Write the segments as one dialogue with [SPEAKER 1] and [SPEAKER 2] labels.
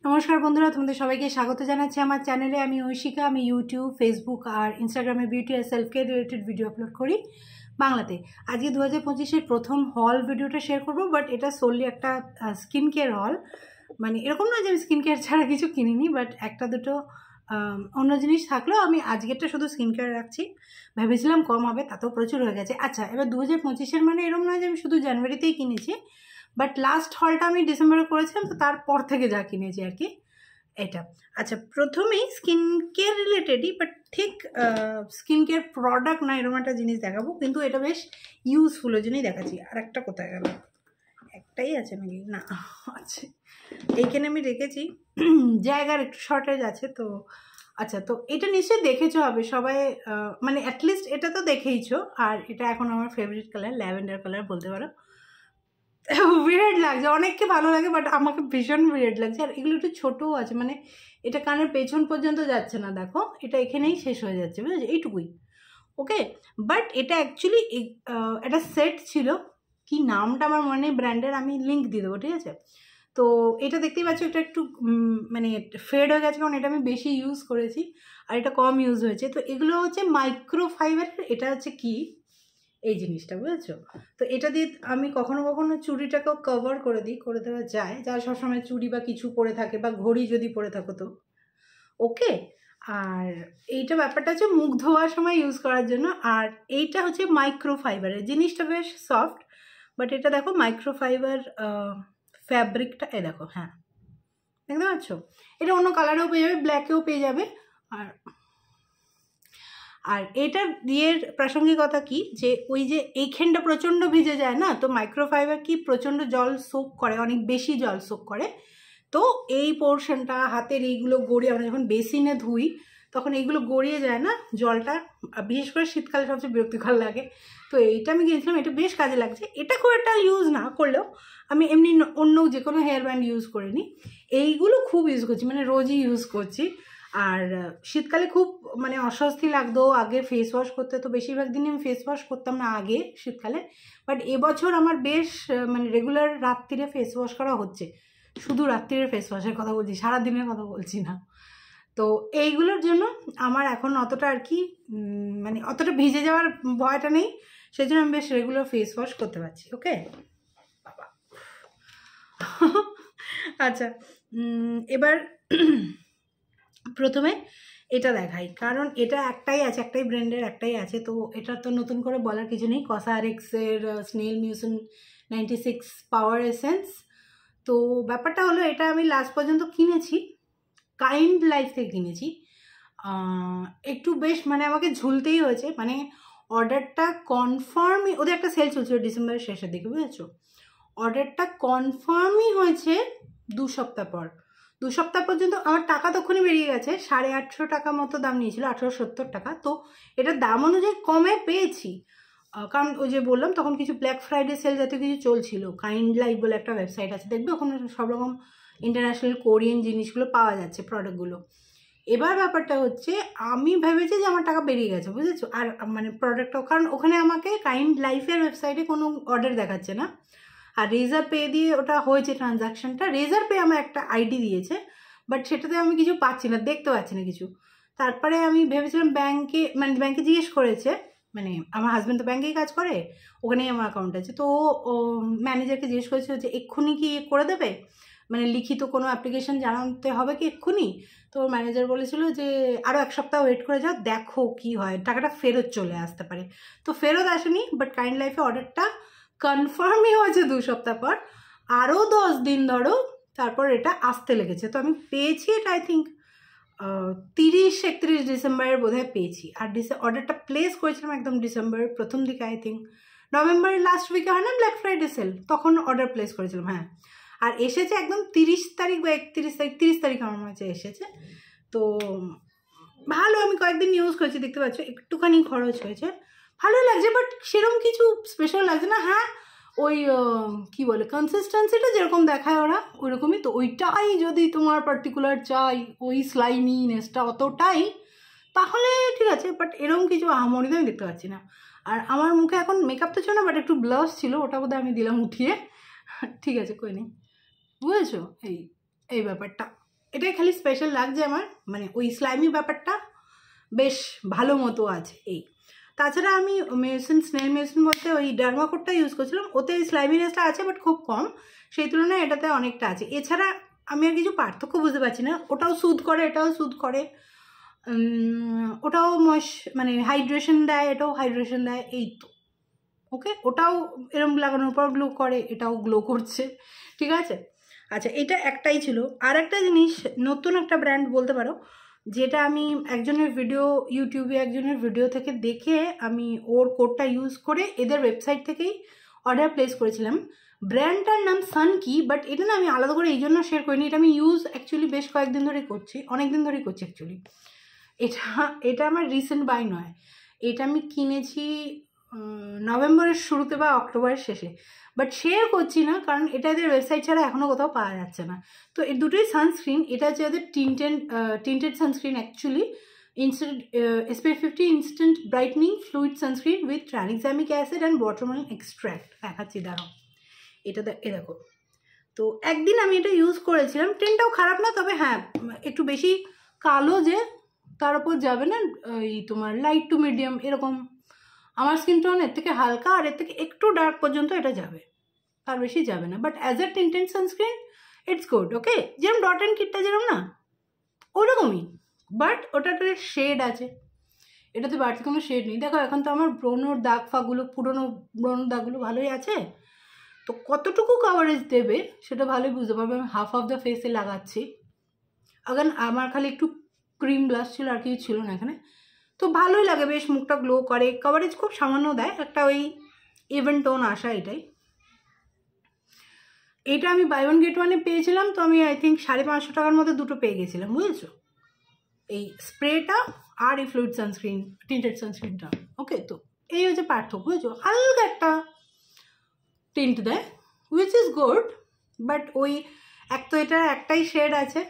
[SPEAKER 1] নমস্কার বন্ধুরা, তোমাদের সবাইকে স্বাগত জানাচ্ছি আমার চ্যানেলে। আমি ঐশিকা। আমি ইউটিউব, ফেসবুক আর ইনস্টাগ্রামে বিউটি আর self care related video upload করি বাংলাতে। আজকে 2025-এর প্রথম হল ভিডিওটা শেয়ার করবো, বাট এটা সোললি একটা স্কিন কেয়ার হল। মানে এরকম না যে আমি স্কিন কেয়ার ছাড়া কিছু কিনিনি, বাট একটা দুটো অন্য জিনিস থাকলেও আমি আজকেরটা শুধু স্কিন কেয়ার রাখছি। ভেবেছিলাম কম হবে, তাতেও প্রচুর হয়ে গেছে। আচ্ছা, এবার 2025-এর মানে এরকম নয় যে আমি শুধু জানুয়ারিতেই কিনেছি, বাট লাস্ট হলটা আমি ডিসেম্বরে করেছিলাম, তো তারপর থেকে যা কিনেছি আর কি এটা। আচ্ছা, প্রথমেই স্কিন কেয়ার রিলেটেডই, বাট ঠিক স্কিন কেয়ার প্রোডাক্ট না এরকম একটা জিনিস দেখাবো, কিন্তু এটা বেশ ইউজফুল ওই জন্যই দেখাচ্ছি। আর একটা কোথায় গেল? একটাই আছে নাকি? না আছে, এইখানে আমি রেখেছি, জায়গার একটু শর্টেজ আছে তো। আচ্ছা, তো এটা নিশ্চয়ই দেখেছো হবে সবাই, মানে অ্যাটলিস্ট এটা তো দেখেইছো। আর এটা এখন আমার ফেভারিট কালার, ল্যাভেন্ডার কালার বলতে পারো। উইয়ার্ড লাগছে, অনেককে ভালো লাগে, বাট আমাকে ভীষণ উইয়ার্ড লাগছে। আর এগুলো একটু ছোটও আছে, মানে এটা কানের পেছন পর্যন্ত যাচ্ছে না, দেখো এটা এখানেই শেষ হয়ে যাচ্ছে, বুঝেছো? এইটুকুই। ওকে, বাট এটা অ্যাকচুয়ালি একটা সেট ছিল, কি নামটা আমার মনে নেই ব্র্যান্ডের, আমি লিঙ্ক দিয়ে দেবো, ঠিক আছে? তো এটা দেখতেই পাচ্ছ, এটা একটু মানে ফেড হয়ে গেছে, কারণ এটা আমি বেশি ইউজ করেছি আর এটা কম ইউজ হয়েছে। তো এগুলো হচ্ছে মাইক্রোফাইবারের। এটা হচ্ছে কি এই জিনিসটা, বুঝেছো? তো এটা দিয়ে আমি কখনো কখনো চুড়িটাকেও কভার করে দিই, করে দেওয়া যায়, যারা সবসময় চুড়ি বা কিছু পরে থাকে বা ঘড়ি যদি পরে থাকো তো। ওকে, আর এইটা ব্যাপারটা হচ্ছে মুখ ধোয়ার সময় ইউজ করার জন্য। আর এইটা হচ্ছে মাইক্রোফাইবারের, জিনিসটা বেশ সফট, বাট এটা দেখো মাইক্রোফাইবার ফ্যাব্রিকটা, এ দেখো, হ্যাঁ দেখতে পাচ্ছ? এটা অন্য কালারেও পেয়ে যাবে, ব্ল্যাকেও পেয়ে যাবে। আর এটা দিয়ে প্রাসঙ্গিকতা কি, যে ওই যে এইখানটা প্রচণ্ড ভিজে যায় না, তো মাইক্রোফাইবার কি প্রচণ্ড জল সোক করে, অনেক বেশি জল সোক করে। তো এই পোর্শনটা হাতের এইগুলো গড়িয়ে, আমরা যখন বেসিনে ধুই তখন এইগুলো গড়িয়ে যায় না জলটা, বিশেষ করে শীতকালে সবচেয়ে বিরক্তিকর লাগে। তো এইটা আমি কিনেছিলাম, এটা বেশ কাজে লাগছে। এটা খুব একটা ইউজ না করলেও আমি এমনি অন্য যে কোনো হেয়ার ব্যান্ড ইউজ করে নিই, এইগুলো খুব ইউজ করছি, মানে রোজই ইউজ করছি। আর শীতকালে খুব মানে অস্বস্তি লাগতো আগে ফেস ওয়াশ করতে, তো বেশিরভাগ দিনই আমি ফেস ওয়াশ করতাম না আগে শীতকালে, বাট এবছর আমার বেশ মানে রেগুলার রাত্রিরে ফেস ওয়াশ করা হচ্ছে। শুধু রাত্রিরে ফেস ওয়াশের কথা বলছি, সারাদিনের কথা বলছি না। তো এইগুলোর জন্য আমার এখন অতটা আর কি মানে অতটা ভিজে যাওয়ার ভয়টা নেই, সেই জন্য আমি বেশ রেগুলার ফেস ওয়াশ করতে পারছি। ওকে বাবা। আচ্ছা, এবার প্রথমে এটা দেখাই, কারণ এটা একটাই আছে, একটাই ব্র্যান্ডের একটাই আছে, তো এটা তো নতুন করে বলার কিছু নেই। কসআরএক্সের স্নেল মিউসিন 96 পাওয়ার এসেন্স। তো ব্যাপারটা হলো, এটা আমি লাস্ট পর্যন্ত কিনেছি, কাইন্ড লাইফ থেকে কিনেছি। একটু বেশ মানে আমাকে ঝুলতেই হয়েছে, মানে অর্ডারটা কনফার্মই, ওদের একটা সেল চলছিল ডিসেম্বরের শেষের দিকে, বুঝেছো? অর্ডারটা কনফার্মই হয়েছে 2 সপ্তাহ পর। 2 সপ্তাহ পর্যন্ত আমার টাকা তখনই বেরিয়ে গেছে, 850 টাকা মতো দাম নিয়েছিল, 870 টাকা। তো এটার দাম অনুযায়ী কমে পেয়েছি, কারণ ওই যে বললাম তখন কিছু ব্ল্যাক ফ্রাইডে সেল জাতীয় কিছু চলছিল। কাইন্ড লাইফ বলে একটা ওয়েবসাইট আছে, দেখবে ওখানে সব রকম ইন্টারন্যাশনাল কোরিয়ান জিনিসগুলো পাওয়া যাচ্ছে, প্রোডাক্টগুলো। এবার ব্যাপারটা হচ্ছে, আমি ভেবেছি যে আমার টাকা বেরিয়ে গেছে, বুঝেছো? আর মানে প্রোডাক্টটাও, কারণ ওখানে আমাকে কাইন্ড লাইফের ওয়েবসাইটে কোনো অর্ডার দেখাচ্ছে না, আর রেজার পে দিয়ে ওটা হয়েছে ট্রানজাকশানটা। রেজার পে আমার একটা আইডি দিয়েছে, বাট সেটাতে আমি কিছু পাচ্ছি না, দেখতে পাচ্ছি না কিছু। তারপরে আমি ভেবেছিলাম ব্যাংকে, মানে ব্যাংকে জিজ্ঞেস করেছে, মানে আমার হাজব্যান্ড তো ব্যাংকেই কাজ করে, ওখানেই আমার অ্যাকাউন্ট আছে, তো ও ম্যানেজারকে জিজ্ঞেস করেছে যে এক্ষুনি কি করে দেবে, মানে লিখিত কোনো অ্যাপ্লিকেশন জানাতে হবে কি এক্ষুনি? তো ম্যানেজার বলেছিল যে আরও 1 সপ্তাহ ওয়েট করে যাও, দেখো কি হয়, টাকাটা ফেরত চলে আসতে পারে। তো ফেরত আসেনি, বাট কাইন্ড লাইফে অর্ডারটা কনফার্মই হয়েছে 2 সপ্তাহ পর। আরও 10 দিন ধরো, তারপর এটা আসতে লেগেছে। তো আমি পেয়েছি এটা আই থিঙ্ক 30-31 ডিসেম্বরের বোধহয় পেয়েছি। আর অর্ডারটা প্লেস করেছিলাম একদম ডিসেম্বরের প্রথম দিকে, আই থিঙ্ক নভেম্বরের লাস্ট উইকে হয় না ব্ল্যাক ফ্রাইডে সেল, তখন অর্ডার প্লেস করেছিলাম, হ্যাঁ। আর এসেছে একদম 30 তারিখ বা 31 তারিখ, 30 তারিখ আমার মনে হচ্ছে এসেছে। তো ভালো, আমি কয়েকদিন ইউজ করেছি, দেখতে পাচ্ছ একটুখানি খরচ হয়েছে, ভালোই লাগছে, বাট সেরকম কিছু স্পেশাল লাগছে না। হ্যাঁ, ওই কি বলে, কনসিস্টেন্সিটা যেরকম দেখায় ওরা ওইরকমই, তো ওইটাই যদি তোমার পার্টিকুলার চাই, ওই স্লাইমিনেসটা অতটাই, তাহলে ঠিক আছে, বাট এরকম কিছু আহামরিতে আমি দেখতে পাচ্ছি না। আর আমার মুখে এখন মেকআপ তো ছিল না, বাট একটু ব্লাশ ছিল, ওটা বোধহয় আমি দিলাম উঠিয়ে, ঠিক আছে কই নেই, বুঝেছো? এই ব্যাপারটা। এটাই খালি স্পেশাল লাগছে আমার, মানে ওই স্লাইমি ব্যাপারটা বেশ ভালো মতো আছে এই। তাছাড়া আমি মেডিসিন স্নেল মেডিসিন বলতে ওই ডার্মাকোটটা ইউজ করছিলাম, ওতে স্লাইমিনেসটা আছে বাট খুব কম, সেই তুলনায় এটাতে অনেকটা আছে। এছাড়া আমি আর কিছু পার্থক্য বুঝতে পারছি না, ওটাও সুদ করে এটাও সুদ করে, ওটাও মানে হাইড্রেশন দেয় এটাও হাইড্রেশন দেয়, এই তো ওকে। ওটাও এরকম লাগানোর পর গ্লো করে, এটাও গ্লো করছে, ঠিক আছে। আচ্ছা, এটা একটাই ছিল। আর একটা জিনিস নতুন একটা ব্র্যান্ড বলতে পারো, যেটা আমি একজনের ভিডিও, ইউটিউবে একজনের ভিডিও থেকে দেখে আমি ওর কোডটা ইউজ করে এদের ওয়েবসাইট থেকেই অর্ডার প্লেস করেছিলাম। ব্র্যান্ডটার নাম সানকি, বাট এটা না আমি আলাদা করে এই জন্য শেয়ার করিনি, এটা আমি ইউজ অ্যাকচুয়ালি বেশ কয়েকদিন ধরেই করছি, অনেক দিন ধরেই করছি অ্যাকচুয়ালি। এটা আমার রিসেন্ট বাই নয়, এটা আমি কিনেছি নভেম্বরের শুরুতে বা অক্টোবরের শেষে, বাট শেয়ার করছি না কারণ এটা এদের ওয়েবসাইট ছাড়া এখনও কোথাও পাওয়া যাচ্ছে না। তো এই দুটোই সানস্ক্রিন, এটা হচ্ছে এদের tinted sunscreen actually, instant SPF 50 instant brightening fluid sunscreen with tranexamic acid and watermelon extract. দেখাচ্ছি দাঁড়াও, এটা দেখো। তো একদিন আমি এটা ইউজ করেছিলাম, টেনটাও খারাপ না, তবে হ্যাঁ একটু বেশি কালো যে তার উপর যাবে না, এই তোমার লাইট টু মিডিয়াম এরকম, আমার স্কিন টোন এর থেকে হালকা আর এর থেকে একটু ডার্ক পর্যন্ত এটা যাবে, তার বেশি যাবে না। But as a tinted sunscreen it's good, okay. যেরকম ডট অ্যান্ড কিটটা যেরকম না ওরকমই, বাট ওটাতে শেড আছে, এটাতে বাড়তি কোনো শেড নেই। দেখো এখন তো আমার ব্রণর দাগ ফাগুলো, পুরোনো ব্রণর দাগগুলো ভালোই আছে, তো কতটুকু কভারেজ দেবে সেটা ভালোই বুঝতে পারবে। আমি হাফ অফ দ্য ফেসে লাগাচ্ছি, এখন আমার খালি একটু ক্রিম ব্লাশ ছিল আর কিছু ছিল না এখানে, তো ভালোই লাগে, বেশ মুখটা গ্লো করে, কভারেজ খুব সামান্য দেয়, একটা ওই ইভেন টোন আসা, এটাই। এটা আমি বাই ওয়ান গেট ওয়ানে পেয়েছিলাম, তো আমি আই থিঙ্ক 550 টাকার মধ্যে দুটো পেয়ে গেছিলাম, বুঝেছো, এই স্প্রেটা আর এই ফ্লুইড সানস্ক্রিন, টিন্টেড সানস্ক্রিনটা, ওকে। তো এই হচ্ছে পার্থক্য, বুঝেছো, হালকা একটা টিন্ট দেয় উইচ ইজ গুড, বাট ওই এক তো এটা একটাই শেড আছে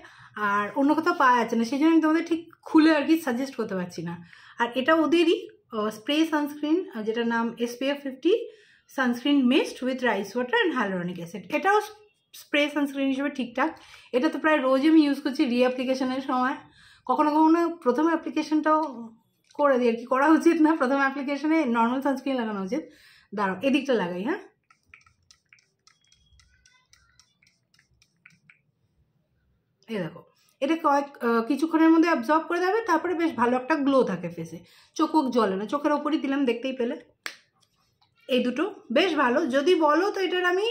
[SPEAKER 1] আর অন্য কোথাও পাওয়া যাচ্ছে না, সেই জন্য আমি তোমাদের ঠিক খুলে আর কি সাজেস্ট করতে পারছি না। আর এটা ওদেরই স্প্রে সানস্ক্রিন, যেটার নাম SPF 50 sunscreen mist with rice water and hyaluronic acid, এটাও স্প্রে সানস্ক্রিন হিসেবে ঠিকঠাক। এটা তো প্রায় রোজ আমি ইউজ করছি রিঅ্যাপ্লিকেশনের সময়, কখনো কখনো প্রথম অ্যাপ্লিকেশনটাও করে দিই আর কি, করা উচিত না, প্রথম অ্যাপ্লিকেশনে নর্মাল সানস্ক্রিন লাগানো উচিত। দাঁড়াও এদিকটা লাগাই, হ্যাঁ, এই দেখো, এটা কিছুক্ষণের মধ্যে অ্যাবজর্ব করে দেবে, তারপরে বেশ ভালো একটা গ্লো থাকে ফেসে, চোখ জ্বলে না, চোখের ওপরই দিলাম, দেখতেই পেলে। এই দুটো বেশ ভালো, যদি বলো তো এটার আমি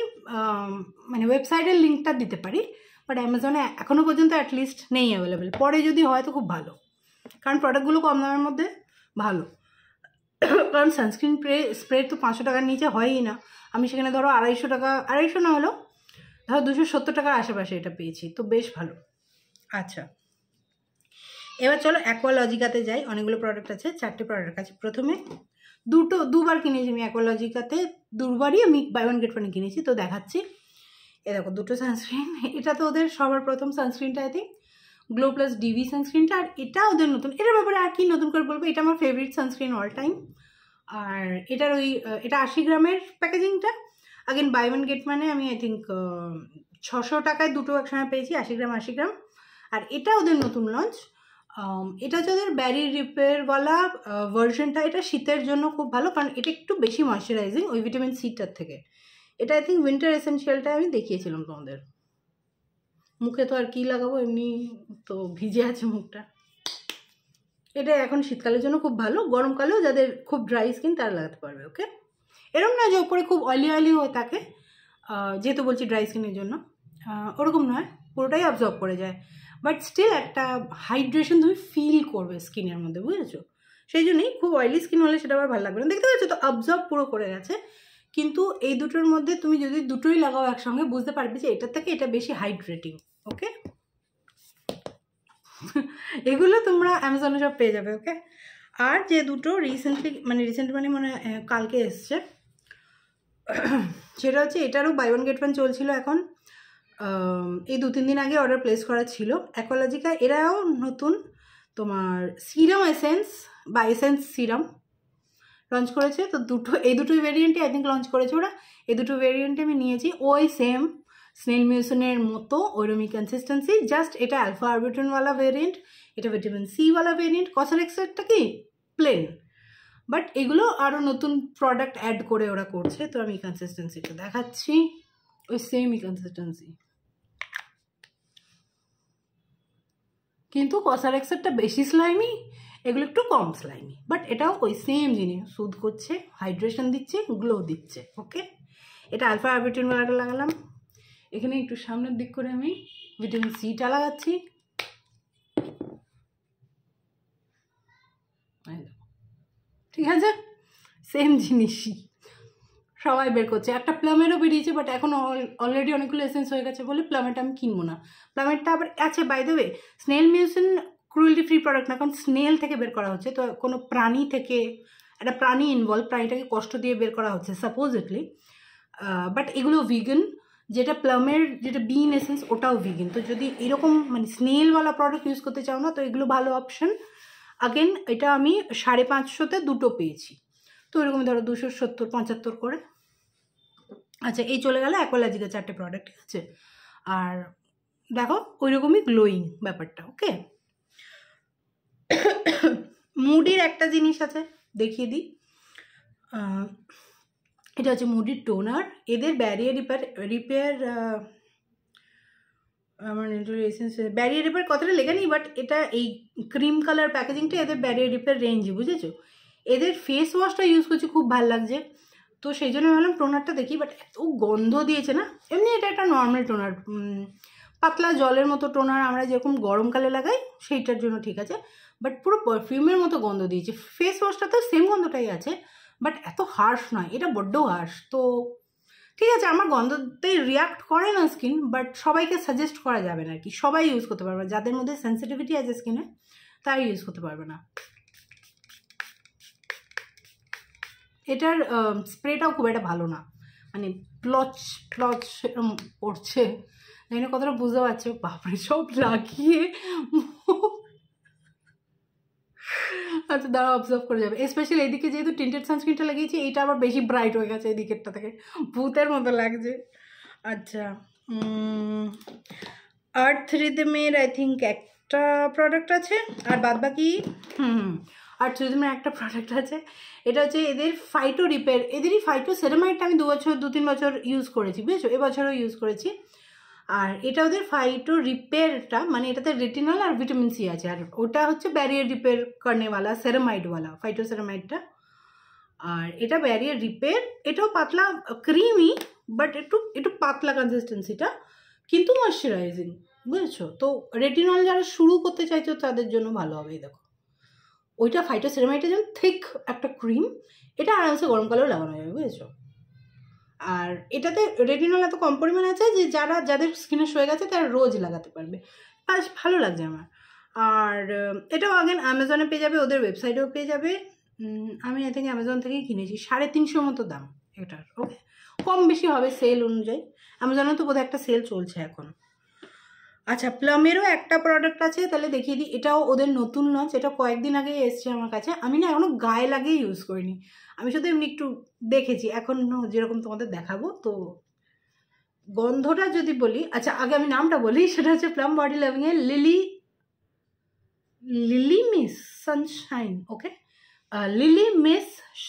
[SPEAKER 1] মানে ওয়েবসাইটের লিঙ্কটা দিতে পারি, বাট অ্যামাজনে এখনও পর্যন্ত অ্যাটলিস্ট নেই অ্যাভেলেবেল, পরে যদি হয় তো খুব ভালো, কারণ প্রোডাক্টগুলো কম দামের মধ্যে ভালো। কারণ সানস্ক্রিন স্প্রে তো 500 টাকার নিচে হয়ই না, আমি সেখানে ধরো 250 টাকা, 250 না হলেও ধরো 270 টাকার আশেপাশে এটা পেয়েছি, তো বেশ ভালো। আচ্ছা, এবার চলো অ্যাকোয়ালজিকাতে যাই, অনেকগুলো প্রোডাক্ট আছে, 4টে প্রোডাক্ট আছে। প্রথমে দুবার কিনেছি আমি অ্যাকোয়ালজিকাতে, দুবারই আমি বাই ওয়ান গেট ওয়ানে কিনেছি, তো দেখাচ্ছি। এ দেখো দুটো সানস্ক্রিন, এটা তো ওদের সবার প্রথম সানস্ক্রিনটা I think Glow Plus DV সানস্ক্রিনটা, আর এটা ওদের নতুন, এটার ব্যাপারে আর কি নতুন করে বলবো, এটা আমার ফেভারিট সানস্ক্রিন অল টাইম। আর এটার ওই এটা 80 গ্রামের প্যাকেজিংটা, আগেন বাই ওয়ান গেট মানে আমি আই থিঙ্ক 600 টাকায় দুটো একসঙ্গে পেয়েছি, 80 গ্রাম। আর এটা ওদের নতুন লঞ্চ, এটা হচ্ছে ওদের ব্যারি রিপেয়ারওয়ালা ভার্সনটা, এটা শীতের জন্য খুব ভালো, কারণ এটা একটু বেশি ময়শ্চারাইজিং ওই ভিটামিন সিটার থেকে। এটা আই থিঙ্ক উইন্টার এসেনশিয়ালটা আমি দেখিয়েছিলাম তোমাদের, মুখে তো আর কি লাগাবো, এমনি তো ভিজে আছে মুখটা, এটা এখন শীতকালের জন্য খুব ভালো, গরমকালেও যাদের খুব ড্রাই স্কিন তারা লাগাতে পারবে, ওকে। এরকম না যে ওপরে খুব অয়েলি হয়ে থাকে, যেহেতু বলছি ড্রাই স্কিনের জন্য, ওরকম নয়, পুরোটাই অবজর্ব করে যায়, বাট স্টিল একটা হাইড্রেশন তুমি ফিল করবে স্কিনের মধ্যে, বুঝেছো, সেই জন্যই। খুব অয়েলি স্কিন হলে সেটা আবার ভালো লাগবে না, দেখতে পাচ্ছ তো অবজর্ব পুরো করে গেছে। কিন্তু এই দুটোর মধ্যে তুমি যদি দুটোই লাগাও একসঙ্গে বুঝতে পারবে যে এটার থেকে এটা বেশি হাইড্রেটিং, ওকে। এগুলো তোমরা অ্যামাজনে সব পেয়ে যাবে, ওকে। আর যে দুটো রিসেন্ট মানে মনে কালকে এসছে, সেটা হচ্ছে এটারও বাই ওয়ান গেট ওয়ান চলছিল এখন, এই 2-3 দিন আগে অর্ডার প্লেস করা ছিল। অ্যাকোয়ালজিকা এরাও নতুন তোমার সিরাম এসেন্স বা এসেন্স সিরাম লঞ্চ করেছে, তো এই দুটোই ভেরিয়েন্টে আই থিঙ্ক লঞ্চ করেছে ওরা, এই দুটো ভেরিয়েন্টে আমি নিয়েছি, ওই সেম স্নেল মিউসিনের মতো ওইরকমই কনসিস্টেন্সি, জাস্ট এটা অ্যালফা আরবিটনওয়ালা ভেরিয়েন্ট, এটা ভিটামিন সিওয়ালা ভেরিয়েন্ট। কসরেক্সেরটা কি প্লেন, বাট এগুলো আরও নতুন প্রোডাক্ট অ্যাড করে ওরা করছে। তো আমি কনসিস্টেন্সিটা দেখাচ্ছি, ওই সেমই কনসিস্টেন্সি, কিন্তু কসরেক্সেরটা বেশি স্লাইমি, এগুলো একটু কম স্লাইমি, বাট এটাও ওই সেম জিনিস, সুদ করছে, হাইড্রেশন দিচ্ছে, গ্লো দিচ্ছে। ওকে, এটা আলফা আরবিটনওয়ালাটা লাগালাম। এখানে একটু সামনের দিক করে আমি ভিটামিন সিটা লাগাচ্ছি। ঠিক আছে, সেম জিনিসই সবাই বের করছে। একটা প্লামেরও বেরিয়েছে, বাট এখন অলরেডি অনেকগুলো এসেন্স হয়ে গেছে বলে প্লামেরটা আমি কিনবো না। প্লামেরটা আবার আছে, by the way snail mucin cruelty free product না, কারণ স্নেল থেকে বের করা হচ্ছে, তো কোনো প্রাণী থেকে, একটা প্রাণী ইনভলভ, প্রাণীটাকে কষ্ট দিয়ে বের করা হচ্ছে সাপোজিটলি, বাট এগুলো ভিগান। যেটা প্লামের যেটা বিন এসেন্স ওটাও ভিগান। তো যদি এরকম মানে স্নেলওয়ালা প্রোডাক্ট ইউজ করতে চাও না, তো এগুলো ভালো অপশন। আগেন এটা আমি 550-তে দুটো পেয়েছি, তো এরকম ধরো 270-75 করে। আচ্ছা, এই চলে গেল অ্যাকোয়ালজিকের 4টে প্রোডাক্ট, ঠিক আছে। আর দেখো ওইরকমই গ্লোয়িং ব্যাপারটা। ওকে, মুডির একটা জিনিস আছে, দেখিয়ে দিই। এটা হচ্ছে মুডির টোনার। এদের ব্যারিয়ার রিপেয়ার আমার এসেন্স ব্যারিয়ার রিপেয়ার কথাটা লেখা নেই, বাট এটা এই ক্রিম কালার প্যাকেজিংটা এদের ব্যারিয়ার রিপেয়ার রেঞ্জ, বুঝেছো। এদের ফেস ওয়াশটা ইউজ করছি, খুব ভালো লাগছে, তো সেই জন্য ভাবলাম টোনারটা দেখি, বাট এত গন্ধ দিয়েছে না। এমনি এটা একটা নর্মাল টোনার, পাতলা জলের মতো টোনার আমরা যেরকম গরমকালে লাগাই সেইটার জন্য ঠিক আছে, বাট পুরো পারফিউমের মতো গন্ধ দিয়েছে। ফেস ওয়াশটা তো সেম গন্ধটাই আছে, বাট এত হার্শ নয়, এটা বড্ড হার্শ। তো ঠিক আছে, আমার গন্ধতে রিয়াক্ট করে না স্কিন, বাট সবাইকে সাজেস্ট করা যাবে না আর কি, সবাই ইউজ করতে পারবে, যাদের মধ্যে সেন্সিটিভিটি আছে স্কিনে তারা ইউজ করতে পারবে না। এটার স্প্রেটাও খুব একটা ভালো না, মানে প্লচ পড়ছে, জানি না কতটা বুঝতে পারছো। বাপরে, সব লাগিয়ে আচ্ছা দাঁড়া, অবজার্ভ করে যাবে। স্পেশালি এইদিকে যেহেতু টিন্টেড সানস্ক্রিনটা লাগিয়েছি, এইটা আবার বেশি ব্রাইট হয়ে গেছে, এই দিকেরটা থেকে ভূতের মতো লাগছে। আচ্ছা, আর্থ রিদমের আই থিঙ্ক একটা প্রোডাক্ট আছে, আর বাদ বাকি আর্থ রিদমের একটা প্রোডাক্ট আছে। এটা হচ্ছে এদের ফাইটো রিপেয়ার, এদেরই ফাইটো সেরামাইডটা আমি 2-3 বছর ইউজ করেছি, বুঝেছো, এবছরও ইউজ করেছি। আর এটা ওদের ফাইটো রিপেয়ারটা, মানে এটাতে রেটিনল আর ভিটামিন সি আছে, আর ওটা হচ্ছে ব্যারিয়ার রিপেয়ার করনেওয়ালা সেরামাইডওয়ালা ফাইটো সেরামাইডটা। আর এটা ব্যারিয়ার রিপেয়ার, এটাও পাতলা ক্রিমি, বাট একটু পাতলা কনসিস্টেন্সিটা, কিন্তু ময়শ্চারাইজিং, বুঝেছো। তো রেটিনল যারা শুরু করতে চাইছো তাদের জন্য ভালো হবে। দেখো ওইটা ফাইটো সেরামাইডটা যেমন থিক একটা ক্রিম, এটা আরামসে গরমকালেও লাগানো যাবে, বুঝেছো। আর এটাতে রেটিনল এত কম পরিমাণ আছে যে যাদের স্কিনে শুয়ে গেছে তারা রোজ লাগাতে পারবে, বেশ ভালো লাগছে আমার। আর এটাও আগেন অ্যামাজনে পেয়ে যাবে, ওদের ওয়েবসাইটেও পেয়ে যাবে। আমি আই থিঙ্ক অ্যামাজন থেকেই কিনেছি, 350 মতো দাম এটার। ওকে, কম বেশি হবে সেল অনুযায়ী, অ্যামাজনে তো বোধহয় একটা সেল চলছে এখন। আচ্ছা, প্লামেরও একটা প্রোডাক্ট আছে, তাহলে দেখিয়ে দিই। এটাও ওদের নতুন লঞ্চ, এটা কয়েকদিন আগেই এসছে আমার কাছে। আমি না এখনও গায়ে লাগিয়ে ইউজ করিনি, আমি শুধু এমনি একটু দেখেছি, এখন যেরকম তোমাদের দেখাবো। তো গন্ধটা যদি বলি, আচ্ছা আগে আমি নামটা বলি, সেটা হচ্ছে প্লাম বডি লাভিংয়ের Lily Miss Sunshine. Okay, Lily Miss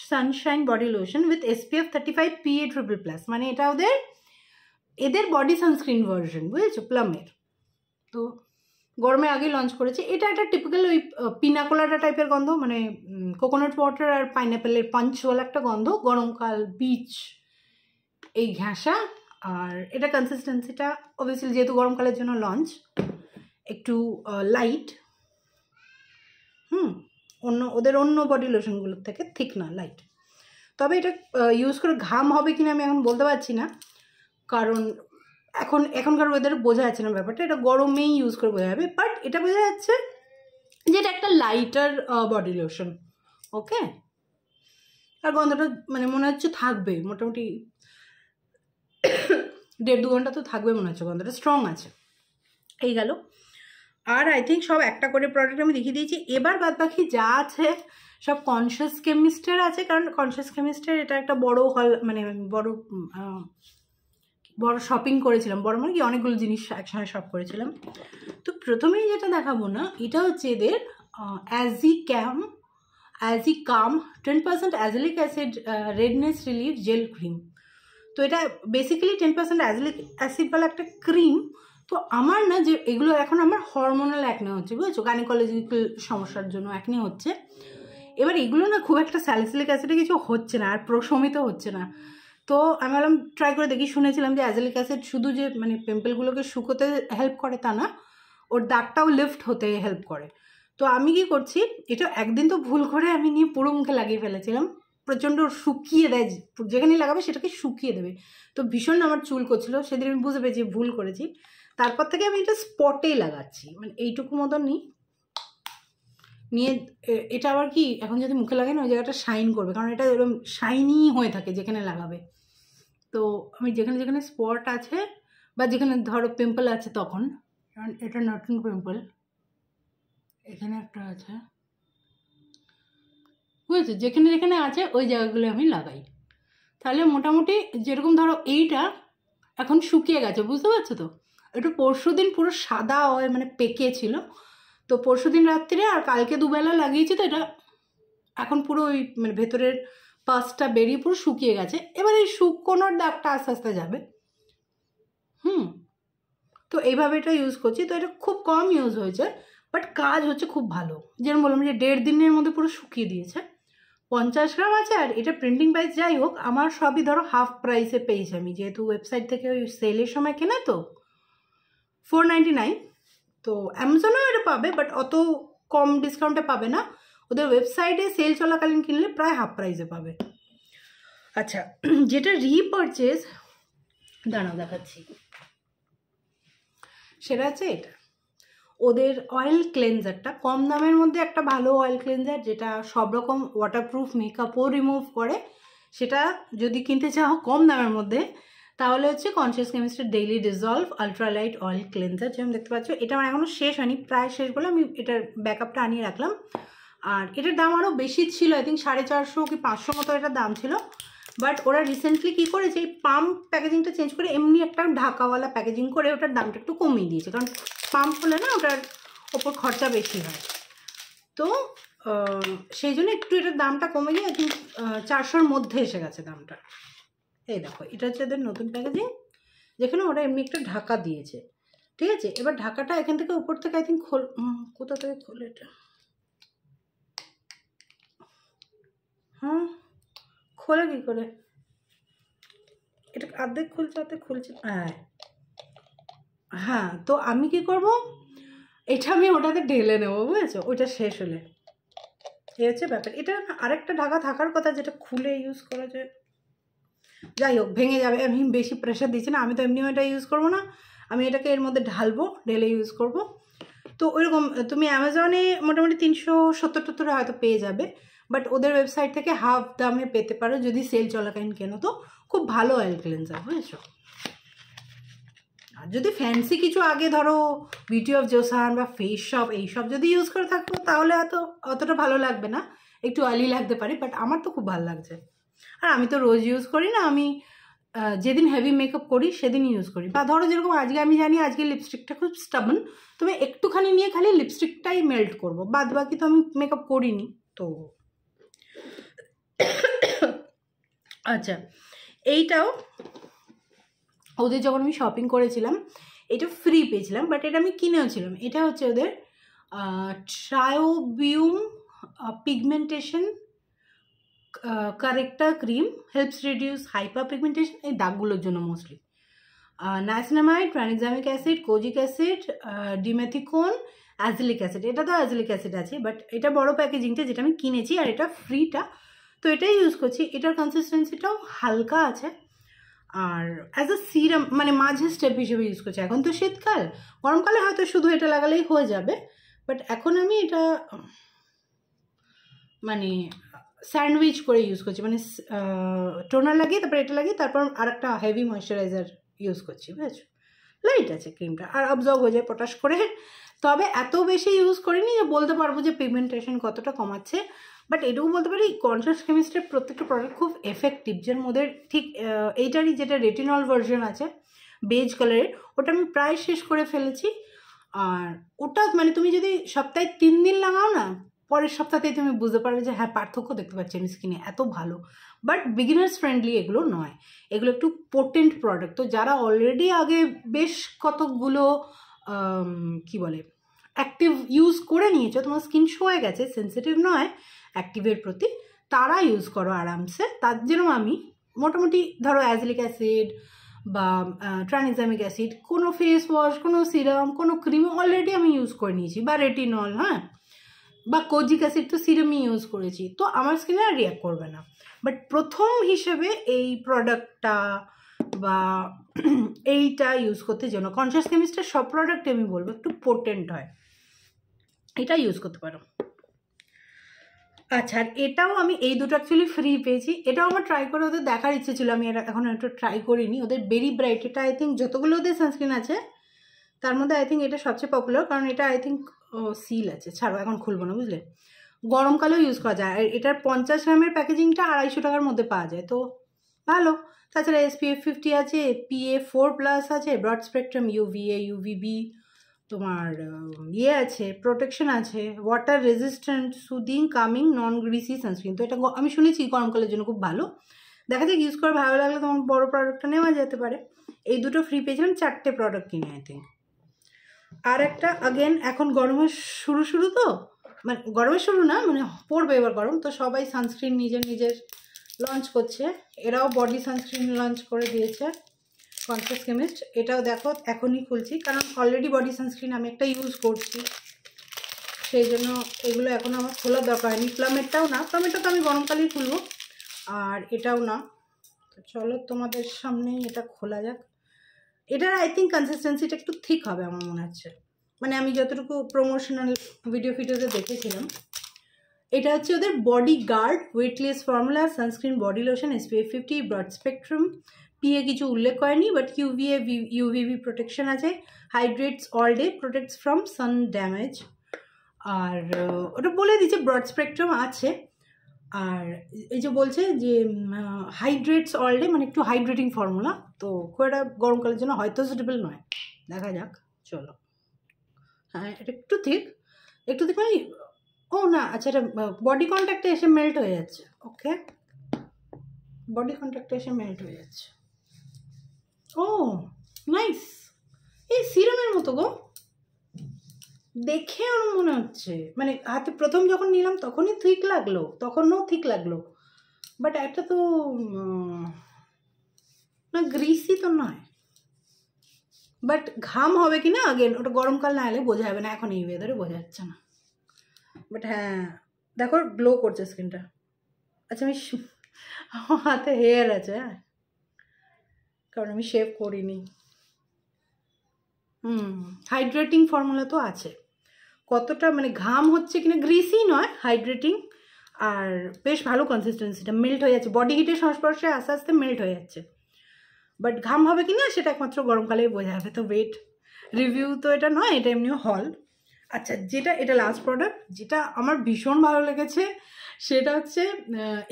[SPEAKER 1] Sunshine body lotion with SPF 35 PA++, মানে এটা এদের বডি সানস্ক্রিন ভার্সন, বুঝেছো, প্লামের। তো গরমে আগেই লঞ্চ করেছে। এটা একটা টিপিক্যাল ওই পিনাকোলাডা টাইপের গন্ধ, মানে কোকোনাট ওয়াটার আর পাইনঅ্যাপেলের পাঞ্চওয়ালা একটা গন্ধ, গরমকাল বিচ এই ঘ্যাঁসা। আর এটা কনসিস্টেন্সিটা অবভিয়াসলি যেহেতু গরমকালের জন্য লঞ্চ, একটু লাইট, ওদের অন্য বডি লোশনগুলোর থেকে থিক না, লাইট। তবে এটা ইউজ করে ঘাম হবে কিনা আমি এখন বলতে পারছি না, কারণ এখনকার ওয়েদারে বোঝা যাচ্ছে না ব্যাপারটা, এটা গরমেই ইউজ করে বোঝা যাবে, বাট এটা বোঝা যাচ্ছে যে এটা একটা লাইটার বডি লোশন। ওকে, আর গন্ধটা মানে মনে হচ্ছে থাকবে মোটামুটি 1.5-2 ঘন্টা তো থাকবে মনে হচ্ছে, গন্ধটা স্ট্রং আছে। এই গেল। আর আই থিঙ্ক সব একটা করে প্রোডাক্ট আমি দেখিয়ে দিয়েছি। এবার বাদ বাকি যা আছে সব কনসিয়াস কেমিস্টের আছে, কারণ কনসিয়াস কেমিস্টের এটা একটা বড় হল, মানে বড় বড় শপিং করেছিলাম, বড় মানে কি অনেকগুলো জিনিস একসঙ্গে শপ করেছিলাম। তো প্রথমেই যেটা দেখাবো না, এটা হচ্ছে এদের অ্যাজিকাম 10% azelaic acid redness relief gel cream. তো এটা বেসিক্যালি 10% অ্যাজিলিক অ্যাসিডওয়ালা একটা ক্রিম। তো আমার না যে এগুলো এখন আমার হরমোনাল অ্যাকনে হচ্ছে, বুঝেছো, গাইনোকোলজিক্যাল সমস্যার জন্য অ্যাকনে হচ্ছে। এবার এগুলো না খুব একটা স্যালিসিলিক অ্যাসিডে কিছু হচ্ছে না, আর প্রশমিত হচ্ছে না। তো আমি ভাবলাম ট্রাই করে দেখি। শুনেছিলাম যে অ্যাজিলিক অ্যাসিড শুধু যে মানে পিম্পলগুলোকে শুকোতে হেল্প করে তা না, ওর দাগটাও লিফট হতে হেল্প করে। তো আমি কি করছি, এটা একদিন তো ভুল করে আমি নিয়ে পুরো মুখে লাগিয়ে ফেলেছিলাম। প্রচণ্ড শুকিয়ে দেয়, যেখানেই লাগাবে সেটাকে শুকিয়ে দেবে। তো ভীষণ আমার চুল করছিল, সেদিন আমি বুঝতে পেরেছি ভুল করেছি। তারপর থেকে আমি এটা স্পটেই লাগাচ্ছি, মানে এইটুকু মতন নিয়ে। এটা আবার কি এখন যদি মুখে লাগাই না ওই জায়গাটা শাইন করবে, কারণ এটা এরকম শাইনি হয়ে থাকে যেখানে লাগাবে। তো আমি যেখানে যেখানে স্পট আছে বা যেখানে ধরো পিম্পল আছে তখন, কারণ এটা নতুন পিম্পল এখানে একটা আছে, বুঝেছো, যেখানে যেখানে আছে ওই জায়গাগুলো আমি লাগাই। তাহলে মোটামুটি যেরকম ধরো এইটা এখন শুকিয়ে গেছে, বুঝতে পারছো তো। একটু পরশুদিন পুরো সাদা হয় মানে পেকে ছিল, তো পরশুদিন রাত্রিরে আর কালকে দুবেলা লাগিয়েছি। তো এটা এখন পুরো ওই মানে ভেতরের পাসটা বেরিয়ে পুরো শুকিয়ে গেছে। এবার এই শুকোনোর দাগটা আস্তে আস্তে যাবে। তো এইভাবে এটা ইউজ করছি। তো এটা খুব কম ইউজ হয়েছে, বাট কাজ হচ্ছে খুব ভালো। যেরকম বললাম যে 1.5 দিনের মধ্যে পুরো শুকিয়ে দিয়েছে। 50 গ্রাম আছে, আর এটা প্রিন্টিং প্রাইস যাই হোক আমার সবই ধরো হাফ প্রাইসে পেয়েছি আমি, যেহেতু ওয়েবসাইট থেকে ওই সেলের সময় কেনা তো 499। তো অ্যামাজনেও এটা পাবে, বাট অত কম ডিসকাউন্টে পাবে না। ওদের ওয়েবসাইটে সেল চলাকালীন কিনলে প্রায় হাফ প্রাইসে পাবে। আচ্ছা, যেটা রিপারচেজ দাঁড়াও দেখাচ্ছি, সেটা হচ্ছে এটা ওদের অয়েল ক্লেনজারটা। কম দামের মধ্যে একটা ভালো অয়েল ক্লেনজার, যেটা সব রকম ওয়াটারপ্রুফ মেকআপও রিমুভ করে। সেটা যদি কিনতে চাও কম দামের মধ্যে, তাহলে হচ্ছে কনসিয়াস কেমিস্ট্রির daily dissolve ultralight oil cleanser. যেমন দেখতে পাচ্ছ, এটা আমার এখনও শেষ হয়নি, প্রায় শেষ বলে আমি এটার ব্যাকআপটা আনিয়ে রাখলাম। আর এটার দাম আরও বেশি ছিল, আই থিঙ্ক 450 কি 500 মতো এটার দাম ছিল। বাট ওরা রিসেন্টলি কী করেছে, এই পাম্প প্যাকেজিংটা চেঞ্জ করে এমনি একটা ঢাকাওয়ালা প্যাকেজিং করে ওটার দামটা একটু কমিয়ে দিয়েছে, কারণ পাম্প হলে না ওটার ওপর খরচা বেশি হয়। তো সেই জন্য একটু এটার দামটা কমে গিয়ে আই থিঙ্ক 400-র মধ্যে এসে গেছে দামটা। এই দেখো, এটা হচ্ছে এদের নতুন প্যাকেজিং, যেখানে ওরা এমনি একটা ঢাকা দিয়েছে। ঠিক আছে, এবার ঢাকাটা এখান থেকে উপর থেকে আই থিঙ্ক কোথা থেকে খোলে এটা, খোলে কী করে, এটা অর্ধেক খুলছে অর্ধেক খুলছে। হ্যাঁ, তো আমি কি করব, এটা আমি ওটাতে ঢেলে নেবো, বুঝেছো, ওইটা শেষ হলে। এই হচ্ছে ব্যাপার। এটা আরেকটা ঢাকা থাকার কথা, যেটা খুলে ইউজ করা যায়। যাই হোক, ভেঙে যাবে, আমি বেশি প্রেশার দিচ্ছি না। আমি তো এমনিও এটা ইউজ করবো না, আমি এটাকে এর মধ্যে ঢালবো, ঢেলে ইউজ করব। তো ওইরকম তুমি অ্যামাজনে মোটামুটি 370-70 হয়তো পেয়ে যাবে, বাট ওদের ওয়েবসাইট থেকে হাফ দামে পেতে পারো যদি সেল চলাকালীন কেনো। তো খুব ভালো অয়েল ক্লেন্সার, বুঝেছো। আর যদি ফ্যান্সি কিছু আগে ধরো বিউটি অফ জোসান বা ফেস শপ এইসব যদি ইউজ করে থাকো, তাহলে হয়তো অতটা ভালো লাগবে না, একটু অয়েলি লাগতে পারে। বাট আমার তো খুব ভালো লাগছে। আর আমি তো রোজ ইউজ করি না, আমি যেদিন হেভি মেকআপ করি সেদিন ইউজ করি। বা ধরো যেরকম আজকে আমি জানি আজকে লিপস্টিকটা খুব স্টাবন, তবে একটুখানি নিয়ে খালি লিপস্টিকটাই মেল্ট করবো, বাদ বাকি তো আমি মেকআপ করিনি। তো আচ্ছা, এইটাও ওদের যখন আমি শপিং করেছিলাম এটা ফ্রি পেয়েছিলাম, বাট এটা আমি কিনেওছিলাম। এটা হচ্ছে ওদের ট্রায়োবিউম pigmentation corrector cream, helps reduce hyper pigmentation, এই দাগগুলোর জন্য mostly. Niacinamide, tranexamic acid, kojic acid, dimethicone, azelaic acid. এটা তো অ্যাজিলিক অ্যাসিড আছে, বাট এটা বড় প্যাকেজিংটা যেটা আমি কিনেছি, আর এটা ফ্রিটা, তো এটাই ইউজ করছি। এটার কনসিস্টেন্সিটাও হালকা আছে, আর অ্যাজ আ সিরাম মানে মাঝে স্টেপ হিসেবে ইউজ করছি। এখন তো শীতকাল, গরমকালে হয়তো শুধু এটা লাগালেই হয়ে যাবে, বাট এখন আমি এটা মানে স্যান্ডউইচ করে ইউজ করছি, মানে টোনার লাগিয়ে তারপর এটা লাগিয়ে তারপর আর একটা হেভি ময়েশ্চারাইজার ইউজ করছি, বুঝেছো। লাইট আছে ক্রিমটা, আর অবজর্ভ হয়ে যায় পটাশ করে। তবে এত বেশি ইউজ করিনি যে বলতে পারবো যে পিগমেন্টেশন কতটা কমাচ্ছে, বাট এটুকু বলতে পারি কনসিয়াস কেমিস্ট্রির প্রত্যেকটা প্রোডাক্ট খুব এফেক্টিভ। যার মধ্যে ঠিক এইটারই যেটা রেটিনল ভার্জন আছে বেজ কালারের, ওটা আমি প্রায় শেষ করে ফেলেছি। আর ওটা মানে তুমি যদি সপ্তাহে 3 দিন লাগাও না, পরের সপ্তাহতেই তুমি বুঝতে পারবে যে হ্যাঁ পার্থক্য দেখতে পাচ্ছি আমি স্কিনে, এত ভালো। বাট বিগিনার্স ফ্রেন্ডলি এগুলো নয়, এগুলো একটু পোটেন্ট প্রোডাক্ট। তো যারা অলরেডি আগে বেশ কতগুলো কি বলে অ্যাক্টিভ ইউজ করে নিয়েছো, তোমার স্কিন শোয়ে গেছে, সেন্সিটিভ নয় অ্যাক্টিভের প্রতি, তারা ইউজ করো আরামসে। তার জন্য আমি মোটামুটি ধরো অ্যাজলিক অ্যাসিড বা ট্রানিজামিক অ্যাসিড, কোনো ফেস ওয়াশ, কোনো সিরাম, কোনো ক্রিম অলরেডি আমি ইউজ করে নিয়েছি, বা রেটিনল, হ্যাঁ, বা কোজিক অ্যাসিড তো সিরামই ইউজ করেছি, তো আমার স্কিনে আর রিয়াক্ট করবে না। বাট প্রথম হিসেবে এই প্রোডাক্টটা বা এইটা ইউজ করতে যেন কনসিয়াস কেমিস্টের সব প্রোডাক্টে আমি বলবো একটু পোটেন্ট হয়, এটা ইউজ করতে পারো। আচ্ছা, আর এটাও আমি এই দুটো অ্যাকচুয়ালি ফ্রি পেয়েছি, এটাও আমার ট্রাই করে ওদের দেখার ইচ্ছে ছিল, আমি এটা এখন একটু ট্রাই করিনি। ওদের বেরি ব্রাইট, এটা আই থিঙ্ক যতগুলো ওদের সানস্ক্রিন আছে তার মধ্যে আই থিঙ্ক এটা সবচেয়ে পপুলার, কারণ এটা আই থিঙ্ক সিল আছে, ছাড়ো এখন খুলবো না, বুঝলে, গরমকালেও ইউজ করা যায়। আর এটার 50 গ্রামের প্যাকেজিংটা 250 টাকার মধ্যে পাওয়া যায়, তো ভালো। তাছাড়া SPF 50 আছে, PA4+ আছে, ব্রড স্পেকট্রাম UVA UVB, তোমার ইয়ে আছে, প্রোটেকশন আছে, ওয়াটার রেজিস্ট্যান্ট, সুদিং, কামিং, নন গ্রিসি সানস্ক্রিন। তো এটা আমি শুনেছি গরমকালের জন্য খুব ভালো, দেখা যাক ইউজ করে ভালো লাগলে তোমার বড় প্রোডাক্টটা নেওয়া যেতে পারে। এই দুটো ফ্রি পেয়েছিলাম, 4টে প্রোডাক্ট কিনে আই থিঙ্ক। আর একটা আগেন এখন গরমের শুরু তো, মানে গরমের শুরু না, মানে পড়বে এবার গরম, তো সবাই সানস্ক্রিন নিজের লঞ্চ করছে, এরাও বডি সানস্ক্রিন লঞ্চ করে দিয়েছে কনসিয়াস কেমিস্ট। এটাও দেখো এখনই খুলছি, কারণ অলরেডি বডি সানস্ক্রিন আমি একটা ইউজ করছি, সেই জন্য এগুলো এখন আমার খোলার দরকার হয়নি। প্লামেটটাও না, প্লামেটটা তো আমি গরমকালেই খুলবো, আর এটাও না। তো চলো তোমাদের সামনেই এটা খোলা যাক। এটার আই থিঙ্ক কনসিস্টেন্সিটা একটু ঠিক হবে আমার মনে হচ্ছে, মানে আমি যতটুকু প্রমোশনাল ভিডিওতে দেখেছিলাম। এটা হচ্ছে ওদের body guard weightless formula sunscreen body lotion, SPF 50, broad spectrum, PA কিছু উল্লেখ করেনি, বাট UVA UVB প্রোটেকশন আছে, hydrates all day, protects from sun damage. আর ওটা বলে দিচ্ছে ব্রড স্পেকট্রাম আছে, আর এই যে বলছে যে হাইড্রেটস অল ডে, মানে একটু হাইড্রেটিং ফর্মুলা, তো খুব একটা গরমকালের জন্য হয়তো সুটেবল নয়, দেখা যাক। চলো, হ্যাঁ এটা একটু ঠিক মানে ও না, আচ্ছা এটা বডি কন্ট্যাক্টে এসে মেল্ট হয়ে যাচ্ছে, ওকে, বডি কন্ট্যাক্টে এসে মেল্ট হয়ে যাচ্ছে। ও নাইস, এই সিরামের মতো গো, দেখে আমার মনে হচ্ছে, মানে হাতে প্রথম যখন নিলাম তখনও ঠিক লাগলো, বাট একটা তো না গ্রিসি তো নয়, বাট ঘাম হবে কি না আগেন ওটা গরমকাল না এলে বোঝা যাবে না, এখন এই ওয়েদারে বোঝা যাচ্ছে না, বাট হ্যাঁ দেখো গ্লো করছে স্কিনটা। আচ্ছা আমি আমার হাতে হেয়ার আছে, হ্যাঁ, কারণ আমি শেভ করিনি। হাইড্রেটিং ফর্মুলা তো আছে, কতটা মানে ঘাম হচ্ছে কিনা, গ্রিসি নয়, হাইড্রেটিং, আর বেশ ভালো কনসিস্টেন্সিটা, মেল্ট হয়ে যাচ্ছে, বডি হিটের সংস্পর্শে আস্তে আস্তে মেল্ট হয়ে যাচ্ছে, বাট ঘাম হবে কি না সেটা একমাত্র গরমকালেই বোঝা যাবে। তো ওয়েট রিভিউ তো এটা নয়, এটা এমনিও হল। আচ্ছা, এটা লাস্ট প্রোডাক্ট যেটা আমার ভীষণ ভালো লেগেছে সেটা হচ্ছে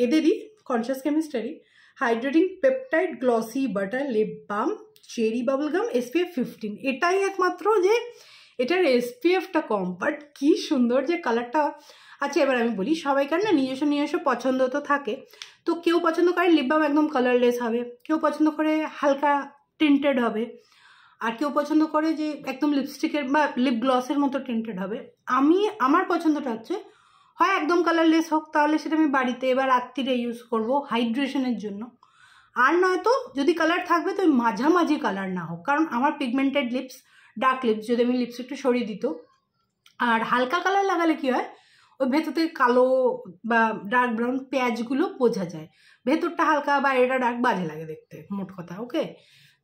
[SPEAKER 1] এদেরই Conscious Chemistry hydrating peptide glossy butter lip balm cherry bubble gum SPF 15। এটাই একমাত্র যে এটার SPFটা কম, বাট কি সুন্দর যে কালারটা। আচ্ছা এবার আমি বলি, সবাইকার না নিজস্ব পছন্দ তো থাকে, তো কেউ পছন্দ করে লিপ বাম একদম কালারলেস হবে, কেউ পছন্দ করে হালকা টিন্টেড হবে, আর কেউ পছন্দ করে যে একদম লিপস্টিকের বা লিপ গ্লসের মতো টিন্টেড হবে। আমার পছন্দটা হচ্ছে হয় একদম কালারলেস হোক, তাহলে সেটা আমি বাড়িতে এবার রাত্রিরে ইউজ করব হাইড্রেশনের জন্য, আর নয়তো যদি কালার থাকবে তো মাঝামাঝি কালার না হোক, কারণ আমার পিগমেন্টেড লিপস, ডার্ক লিপস, যদি আমি লিপস একটু সরিয়ে দিত, আর হালকা কালার লাগালে কি হয় ওই ভেতর থেকে কালো বা ডার্ক ব্রাউন পেঁয়াজগুলো বোঝা যায়, ভেতরটা হালকা বা এটা ডার্ক বাজে লাগে দেখতে, মোট কথা। ওকে,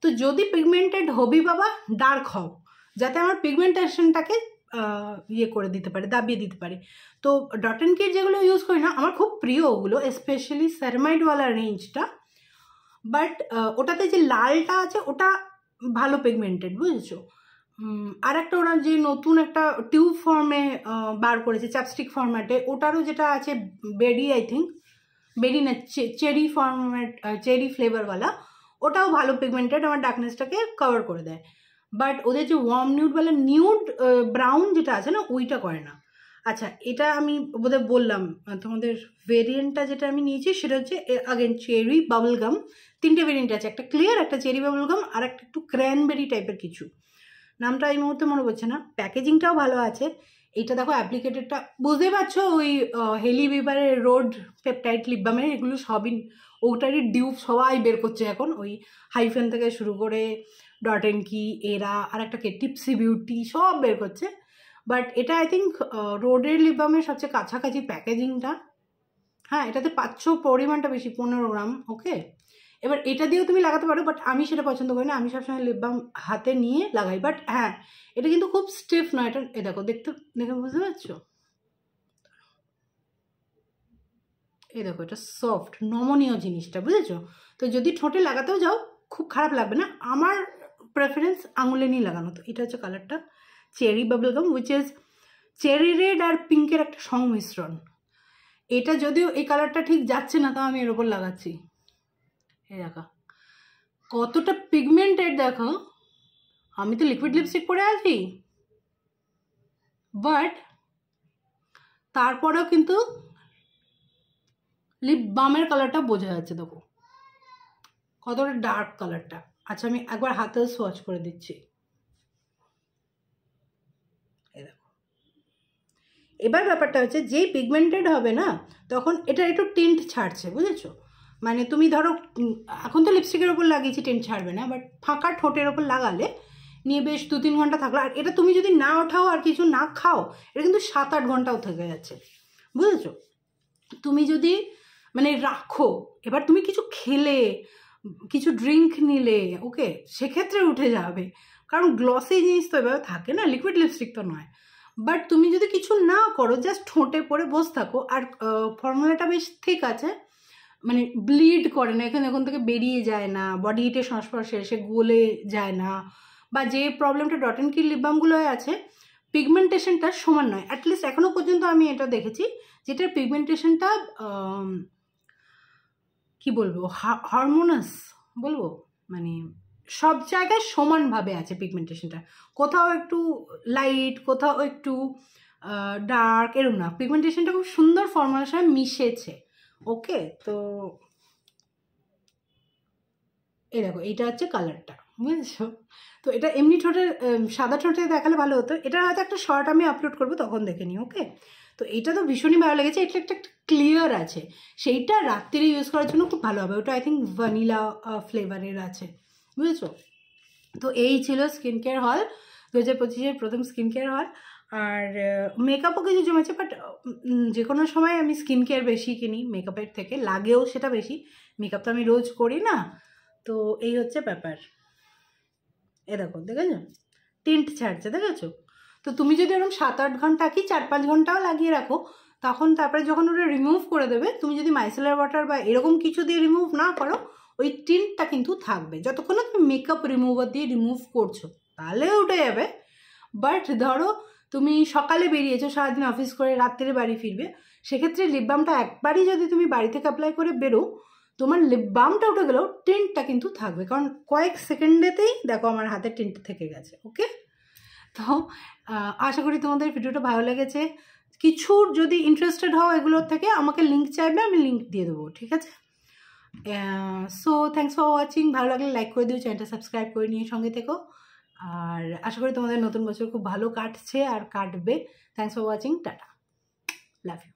[SPEAKER 1] তো যদি পিগমেন্টেড হবি বাবা ডার্ক হও, যাতে আমার পিগমেন্টেশনটাকে ইয়ে করে দিতে পারে, দাবিয়ে দিতে পারে। তো ডট অ্যান্ড কিট যেগুলো ইউজ করি না, আমার খুব প্রিয় ওগুলো, স্পেশালি সেরামাইডওয়ালা রেঞ্জটা, বাট ওটাতে যে লালটা আছে ওটা ভালো পিগমেন্টেড, বুঝেছো। আর একটা ওরা যে নতুন একটা টিউব ফর্মে বার করেছে চ্যাপস্টিক ফরম্যাটে, ওটারও যেটা আছে বেরি, আই থিঙ্ক বেরি না চেরি ফরম্যাট, চেরি ফ্লেভারওয়ালা, ওটাও ভালো পিগমেন্টেড, আমার ডার্কনেসটাকে কভার করে দেয়। বাট ওদের যে ওয়ার্ম নিউড বলে নিউড ব্রাউন যেটা আছে না, ওইটা করে না। আচ্ছা, এটা আমি বোধহয় বললাম তোমাদের। ভেরিয়েন্টটা যেটা আমি নিয়েছি সেটা হচ্ছে আগেন চেরি বাবল গাম। 3টে ভেরিয়েন্ট আছে, একটা ক্লিয়ার, একটা চেরি বাবল গাম, আর একটা একটু ক্র্যানবেরি টাইপের কিছু। নামটা এই মুহূর্তে মনে পড়ছে না। প্যাকেজিংটাও ভালো আছে। এইটা দেখো অ্যাপ্লিকেটেডটা বুঝতেই পারছো, ওই হেলি বিবারের রোড পেপটাইড লিপ বামের এগুলো সবই ওটারই ডিউপ সবাই বের করছে এখন, ওই হাইফেন থেকে শুরু করে ডট এন্ড কি, এরা আর একটা কে টিপসি বিউটি সব বের করছে। বাট এটা আই থিঙ্ক রোডের লিপ বামের সবচেয়ে কাছাকাছি প্যাকেজিংটা। হ্যাঁ, এটাতে পাচ্ছ পরিমাণটা বেশি, 15 গ্রাম। ওকে, এবার এটা দিয়েও তুমি লাগাতে পারো, বাট আমি সেটা পছন্দ করি না। আমি সবসময় লিপ বাম হাতে নিয়ে লাগাই। বাট হ্যাঁ, এটা কিন্তু খুব স্টিফ নয়। এটা দেখো, দেখে বুঝতে পারছো? এই দেখো, এটা সফট নমনীয় জিনিসটা, বুঝেছো? তো যদি ঠোঁটে লাগাতেও যাও খুব খারাপ লাগবে না। আমার প্রেফারেন্স আঙুলে নিয়ে লাগানো। তো এটা হচ্ছে কালারটা cherry bubblegum, which is cherry red আর পিঙ্কের একটা সংমিশ্রণ। এটা যদিও এই কালারটা ঠিক যাচ্ছে না, তাও আমি এর ওপর লাগাচ্ছি। এই দেখো কতটা পিগমেন্টেড, দেখো। আমি তো লিকুইড লিপস্টিক পরে আছি, বাট তারপরেও কিন্তু লিপ বামের কালারটা বোঝা যাচ্ছে। দেখো কতটা ডার্ক কালারটা। আচ্ছা, আমি একবার হাতেও সোয়াচ করে দিচ্ছি। এই দেখো, এবার ব্যাপারটা হচ্ছে যেই পিগমেন্টেড হবে না, তখন এটা একটু টিন্ট ছাড়ছে, বুঝেছো? মানে তুমি ধরো এখন তো লিপস্টিকের ওপর লাগিয়েছি, টিন্ট ছাড়বে না, বাট ফাঁকা ঠোঁটের ওপর লাগালে নিয়ে বেশ 2-3 ঘন্টা থাকলো। আর এটা তুমি যদি না ওঠাও আর কিছু না খাও, এটা কিন্তু 7-8 ঘন্টাও থেকে যাচ্ছে, বুঝেছো? তুমি যদি মানে রাখো, এবার তুমি কিছু খেলে, কিছু ড্রিঙ্ক নিলে, ওকে, সেক্ষেত্রে উঠে যাবে। কারণ গ্লসি জিনিস তো এভাবে থাকে না, লিকুইড লিপস্টিক তো নয়। বাট তুমি যদি কিছু না করো, জাস্ট ঠোঁটে পরে বসে থাকো, আর ফর্মুলাটা বেশ ঠিক আছে, মানে ব্লিড করে না, এখন থেকে বেরিয়ে যায় না, বডি হিটের সংস্পর্শে এসে গলে যায় না, বা যে প্রবলেমটা ডট অ্যান্ড কি লিপ বামগুলোয় আছে, পিগমেন্টেশনটা সমান নয়। অ্যাটলিস্ট এখনও পর্যন্ত আমি এটা দেখেছি, যেটার পিগমেন্টেশনটা কি বলবো, হরমোনাস বলবো, মানে সব জায়গায় সমানভাবে আছে পিগমেন্টেশনটা। কোথাও একটু লাইট, কোথাও একটু ডার্ক, এরকম না। পিগমেন্টেশনটা খুব সুন্দর ফর্মুলার সাথে মিশেছে। ওকে, তো এই দেখো, এইটা হচ্ছে কালারটা, বুঝেছো? তো এটা এমনি ঠোঁটে সাদা ঠোঁটে দেখালে ভালো হতো। এটা হয়তো একটা শর্ট আমি আপলোড করবো, তখন দেখে নিই। ওকে, তো এইটা তো ভীষণই ভালো লেগেছে। এটা একটা ক্লিয়ার আছে, সেইটা রাত্রিরে ইউজ করার জন্য খুব ভালো হবে। ওটা আই থিঙ্ক ভ্যানিলা ফ্লেভারের আছে, বুঝেছো? তো এই ছিল স্কিন কেয়ার হল, 2025-এর প্রথম স্কিন কেয়ার হল। আর মেকআপও কিছু জমেছে, বাট যে কোনো সময় আমি স্কিন কেয়ার বেশি কিনি মেকআপের থেকে, লাগেও সেটা বেশি। মেকআপ তো আমি রোজ করি না। তো এই হচ্ছে ব্যাপার। এ দেখো, দেখেছো টিন্ট ছাড়ছে, দেখেছো? তো তুমি যদি এরকম 7-8 ঘন্টা কি 4-5 ঘন্টাও লাগিয়ে রাখো, তখন তারপরে যখন ওটা রিমুভ করে দেবে, তুমি যদি মাইসেলার ওয়াটার বা এরকম কিছু দিয়ে রিমুভ না করো, ওই টিন্টটা কিন্তু থাকবে যতক্ষণ না তুমি মেকআপ রিমুভার দিয়ে রিমুভ করছো, তাহলে উঠে যাবে। বাট ধরো তুমি সকালে বেরিয়েছো, সারাদিন অফিস করে রাত্রে বাড়ি ফিরবে, সেক্ষেত্রে লিপ বামটা একবারই যদি তুমি বাড়ি থেকে অ্যাপ্লাই করে বেরো, তোমার লিপ বামটা উঠে গেলেও টিন্টটা কিন্তু থাকবে। কারণ কয়েক সেকেন্ডেতেই দেখো আমার হাতে টিন্ট থেকে গেছে। ওকে, তো আশা করি তোমাদের ভিডিওটা ভালো লেগেছে। কিছু যদি ইন্টারেস্টেড হও এগুলোর থেকে, আমাকে লিঙ্ক চাইবে, আমি লিঙ্ক দিয়ে দেবো, ঠিক আছে? So thanks for watching. ভালো লাগলে লাইক করে দিও, চ্যানেলটা সাবস্ক্রাইব করে নিয়ে সঙ্গে থেকো। আর আশা করি তোমাদের নতুন বছর খুব ভালো কাটছে আর কাটবে। Thanks for watching, tata, love you.